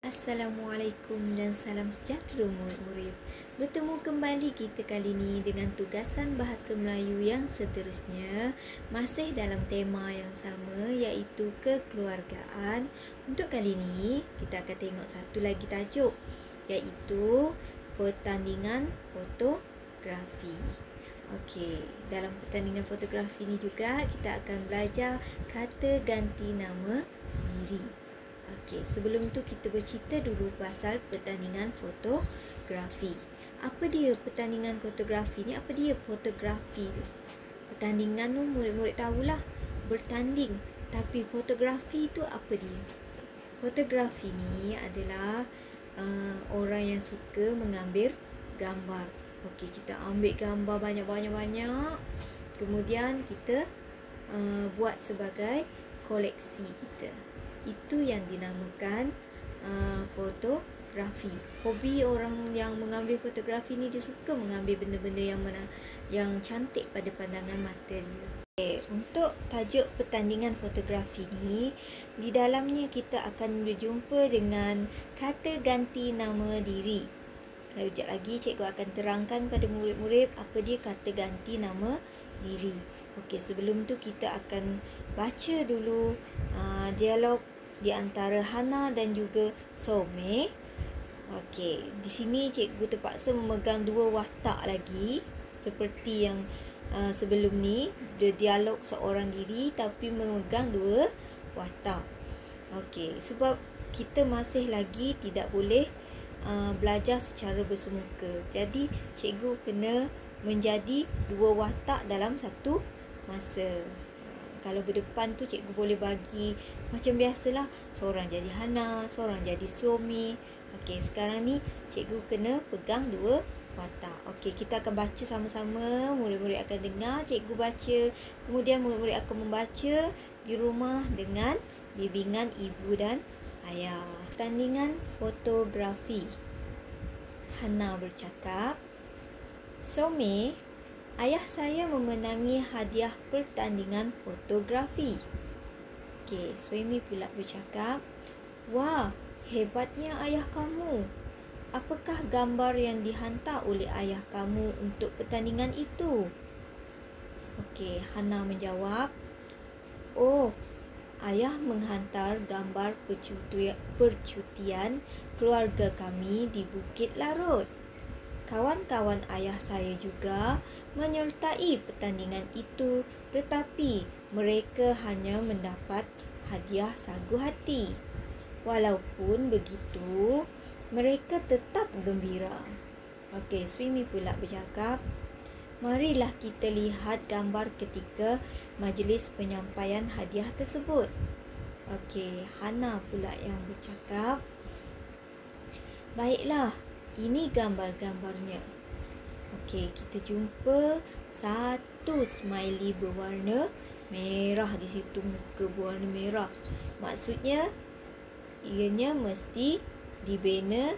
Assalamualaikum dan salam sejahtera murid-murid. Bertemu kembali kita kali ini dengan tugasan bahasa Melayu yang seterusnya, masih dalam tema yang sama iaitu kekeluargaan. Untuk kali ini kita akan tengok satu lagi tajuk iaitu pertandingan fotografi. Okey, dalam pertandingan fotografi ni juga kita akan belajar kata ganti nama diri. Okey, sebelum tu kita bercerita dulu pasal pertandingan fotografi. Apa dia pertandingan fotografi ni? Apa dia fotografi tu? Pertandingan tu murid-murid tahulah, bertanding. Tapi fotografi tu apa dia? Fotografi ni adalah orang yang suka mengambil gambar. Okey, kita ambil gambar banyak-banyak. Kemudian kita buat sebagai koleksi kita. Itu yang dinamakan fotografi. Hobi orang yang mengambil fotografi ni, dia suka mengambil benda-benda yang cantik pada pandangan mata dia. Okay, untuk tajuk pertandingan fotografi ni, di dalamnya kita akan berjumpa dengan kata ganti nama diri. Lalu sekejap lagi cikgu akan terangkan pada murid-murid apa dia kata ganti nama diri. Okey, sebelum tu kita akan baca dulu dialog di antara Hana dan juga Some. Okey, di sini cikgu terpaksa memegang dua watak lagi seperti yang sebelum ni, dia dialog seorang diri tapi memegang dua watak. Okey, sebab kita masih lagi tidak boleh belajar secara bersemuka. Jadi cikgu kena menjadi dua watak dalam satu masa. Kalau berdepan tu cikgu boleh bagi macam biasalah, seorang jadi Hana, seorang jadi Some. Okey, sekarang ni cikgu kena pegang dua watak. Okey, kita akan baca sama-sama. Murid-murid akan dengar cikgu baca, kemudian murid-murid akan membaca di rumah dengan bimbingan ibu dan ayah. Pertandingan fotografi. Hana bercakap, "Some, ayah saya memenangi hadiah pertandingan fotografi." Okey, Suemi pula bercakap, "Wah, hebatnya ayah kamu. Apakah gambar yang dihantar oleh ayah kamu untuk pertandingan itu?" Okey, Hana menjawab, "Oh, ayah menghantar gambar percutian keluarga kami di Bukit Larut. Kawan-kawan ayah saya juga menyertai pertandingan itu, tetapi mereka hanya mendapat hadiah sagu hati. Walaupun begitu, mereka tetap gembira." Okey, Swimi pula bercakap, "Marilah kita lihat gambar ketika majlis penyampaian hadiah tersebut." Okey, Hana pula yang bercakap, "Baiklah, ini gambar-gambarnya." Okey, kita jumpa satu smiley berwarna merah di situ, muka berwarna merah. Maksudnya ianya mesti dibina,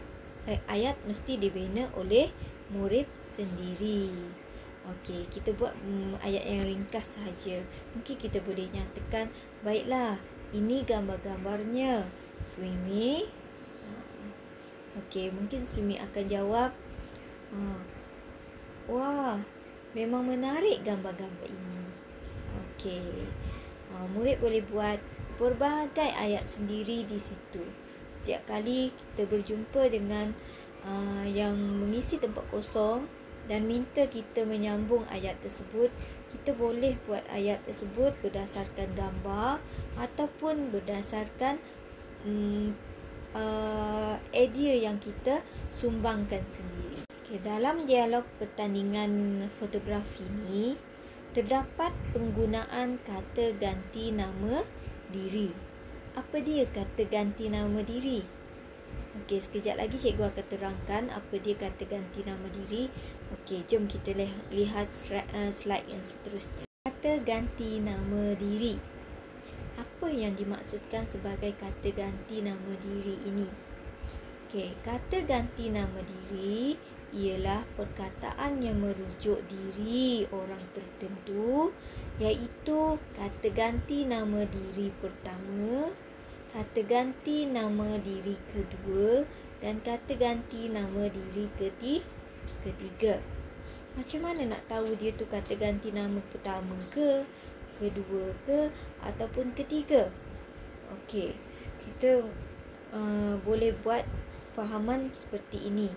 ayat mesti dibina oleh murid sendiri. Okey, kita buat ayat yang ringkas sahaja. Mungkin kita boleh nyatakan, "Baiklah, ini gambar-gambarnya." Swimi. Okey, mungkin Swimi akan jawab, "Wah, memang menarik gambar-gambar ini." Okey, murid boleh buat berbagai ayat sendiri di situ. Setiap kali kita berjumpa dengan yang mengisi tempat kosong dan minta kita menyambung ayat tersebut, kita boleh buat ayat tersebut berdasarkan gambar ataupun berdasarkan idea yang kita sumbangkan sendiri. Okay, dalam dialog pertandingan fotografi ni terdapat penggunaan kata ganti nama diri. Apa dia kata ganti nama diri? Okey, sekejap lagi cikgu akan terangkan apa dia kata ganti nama diri. Okey, jom kita lihat slide yang seterusnya. Kata ganti nama diri. Apa yang dimaksudkan sebagai kata ganti nama diri ini? Okey, kata ganti nama diri ialah perkataan yang merujuk diri orang tertentu, iaitu kata ganti nama diri pertama, kata ganti nama diri kedua dan kata ganti nama diri ketiga. Macam mana nak tahu dia tu kata ganti nama pertama ke, kedua ke, ataupun ketiga? Okey, kita boleh buat fahaman seperti ini.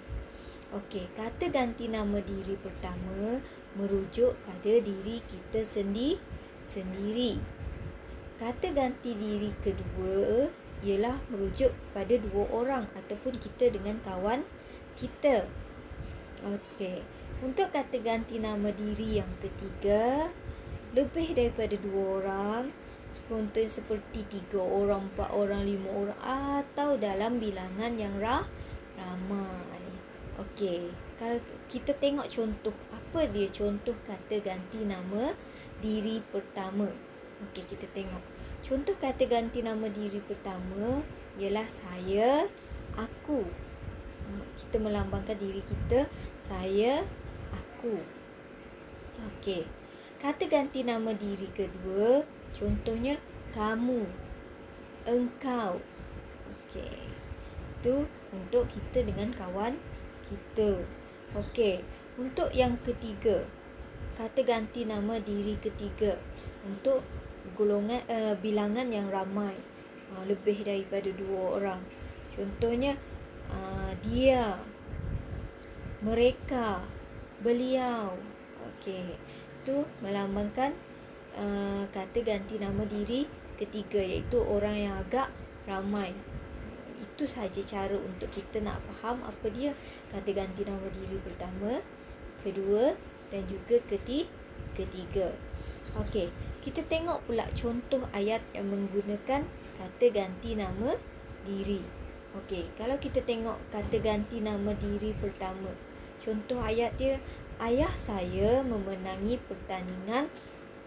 Okey, kata ganti nama diri pertama merujuk pada diri kita sendiri. Kata ganti diri kedua ialah merujuk pada dua orang ataupun kita dengan kawan kita. Okey, untuk kata ganti nama diri yang ketiga, lebih daripada dua orang, contohnya seperti 3 orang, 4 orang, 5 orang atau dalam bilangan yang ramai. Okey, kalau kita tengok contoh, apa dia contoh kata ganti nama diri pertama? Okey, kita tengok. Contoh kata ganti nama diri pertama ialah saya, aku. Kita melambangkan diri kita, saya, aku. Okey. Kata ganti nama diri kedua, contohnya kamu, engkau. Okey. Itu untuk kita dengan kawan kita. Okey. Untuk yang ketiga, kata ganti nama diri ketiga untuk golongan bilangan yang ramai, lebih daripada 2 orang. Contohnya dia, mereka, beliau. Okey, itu melambangkan kata ganti nama diri ketiga, iaitu orang yang agak ramai. Itu sahaja cara untuk kita nak faham apa dia kata ganti nama diri pertama, kedua dan juga ketiga. Okey, kita tengok pula contoh ayat yang menggunakan kata ganti nama diri. Okey, kalau kita tengok kata ganti nama diri pertama, contoh ayat dia, ayah saya memenangi pertandingan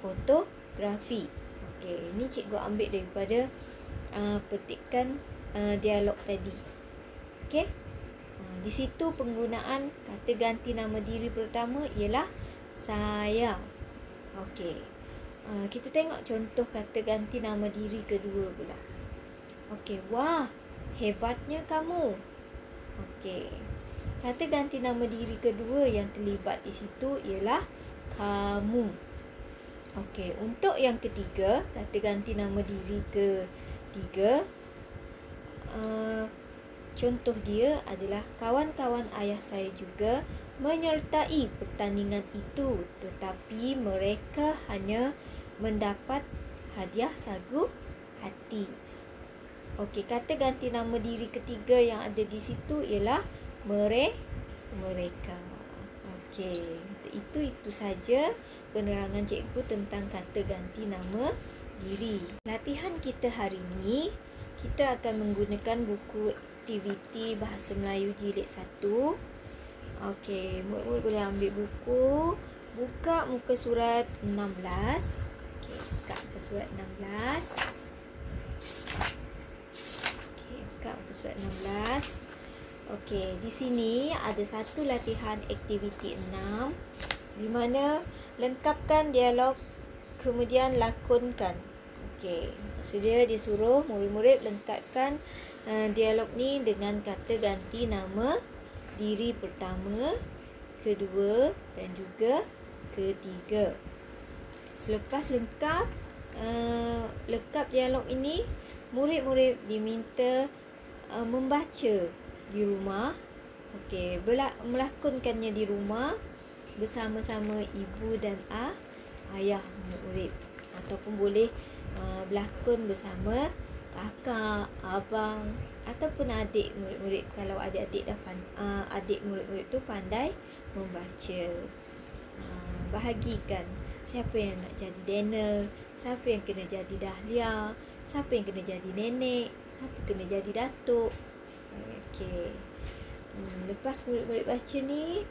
fotografi. Okey, ini cikgu ambil daripada petikan dialog tadi. Okey, di situ penggunaan kata ganti nama diri pertama ialah saya. Okey, kita tengok contoh kata ganti nama diri kedua pula. Okey, wah, hebatnya kamu. Okey, kata ganti nama diri kedua yang terlibat di situ ialah kamu. Okey, untuk yang ketiga, kata ganti nama diri ketiga, contoh dia adalah kawan-kawan ayah saya juga menyertai pertandingan itu, tetapi mereka hanya mendapat hadiah sagu hati. Okey, kata ganti nama diri ketiga yang ada di situ ialah mereka. Okey, itu saja penerangan cikgu tentang kata ganti nama diri. Latihan kita hari ini, kita akan menggunakan buku aktiviti Bahasa Melayu Jilid 1. Okey, murid-murid boleh ambil buku, buka muka surat 16. Okey, buka muka surat 16. Okey, buka muka surat 16. Okey, di sini ada satu latihan aktiviti 6 di mana lengkapkan dialog kemudian lakonkan. Okey, maksudnya dia suruh murid-murid lengkapkan dialog ni dengan kata ganti nama diri pertama, kedua dan juga ketiga. Selepas lengkap dialog ini, murid-murid diminta membaca di rumah. Okey, melakonkannya di rumah bersama-sama ibu dan ayah murid, ataupun boleh berlakon bersama kakak, abang ataupun adik murid-murid kalau adik-adik adik murid-murid tu pandai membaca. Bahagikan siapa yang nak jadi Daniel, siapa yang kena jadi Dahlia, siapa yang kena jadi nenek, siapa kena jadi datuk. Okey. Lepas murid-murid baca ni,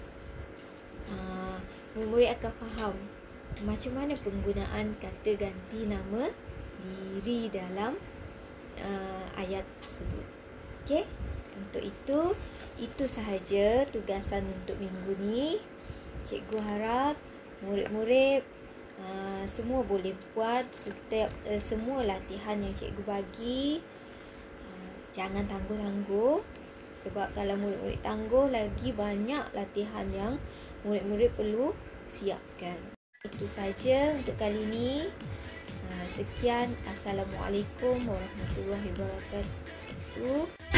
murid-murid akan faham macam mana penggunaan kata ganti nama diri dalam ayat tersebut. Okey, untuk itu sahaja tugasan untuk minggu ni. Cikgu harap murid-murid semua boleh buat semua latihan yang cikgu bagi. Jangan tangguh-tangguh, sebab kalau murid-murid tangguh, lagi banyak latihan yang murid-murid perlu siapkan. Itu saja untuk kali ini. Sekian. Assalamualaikum warahmatullahi wabarakatuh.